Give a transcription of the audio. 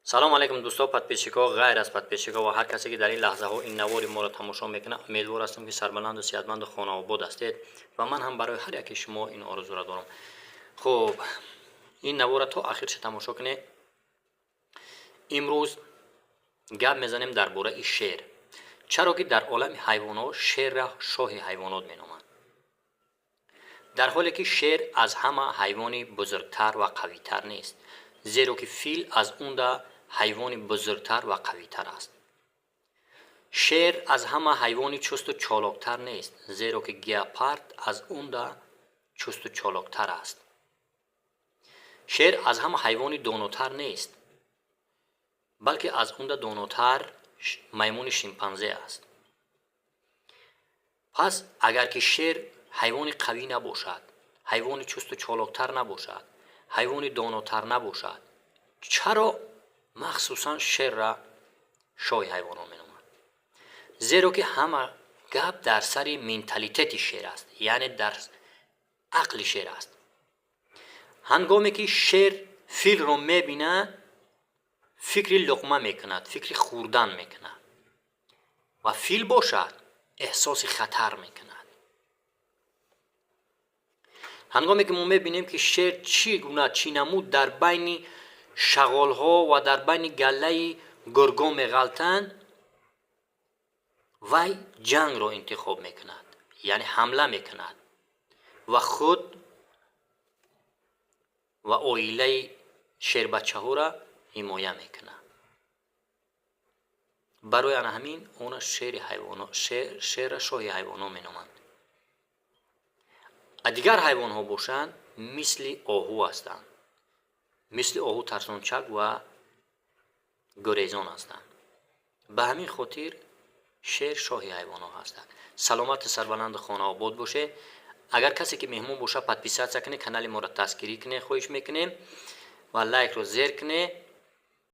سلام علیکم دوستان پادپیشکا غیر از پادپیشکا و هر کسی که در این لحظه ها این نوار ما را تماشا میکنه امیدوار هستم که سربلند و صحتمند و خانه آباد هستید و من هم برای هر یک شما این آرزو را دارم. خب این نوار را تا آخرش تماشا کنید. امروز گپ میزنیم درباره شیر. چرا که در عالم حیوانات شیر را شاه حیوانات مینامند، در حالی که شیر از همه حیوانی بزرگتر و قویتر نیست، زیرا که فیل از اون حیوان بزرگتر و قویتر است. شیر از همه حیوانی چست و چالاکتر نیست، زیرا که گیاپارد از اون چست و چالاکتر است. شیر از همه حیوانی داناتر نیست، بلکه از اون داناتر میمون شامپانزه است. پس اگر که شیر حیوان قوی نباشد، حیوان چست و چالاکتر نباشد، حیوان داناتر نباشد، چرا مخصوصا شیر را شاه حیوانات مینامند؟ زیرا که همه گپ در سر منتالیته شیر است، یعنی در عقل شیر است. هنگامی که شیر فیل را میبیند فکر لقمه میکند، فکر خوردن میکند و فیل باشد احساس خطر میکند. هنگامی که ما میبینیم که شیر چی نمود در بین شغالها و در بین گله گرگا میغلطند، وی جنگ را انتخاب میکند، یعنی حمله میکند و خود و عائله شیر بچه ها را حمایه میکند. برای همین اون شیر را شاه حیوانات مینامند. دیگر حیوان ها باشند مثل آهو هستند، مثل آهو ترسانچک و گریزان هستند. به همین خاطر شیر شاه حیوانات هستند. سلامت سربلند خانه آباد باشه. اگر کسی که مهمون باشه پادپیسات کنه، کانال ما را تسکری کنه، خواهش میکنیم و لایک رو زیر کنه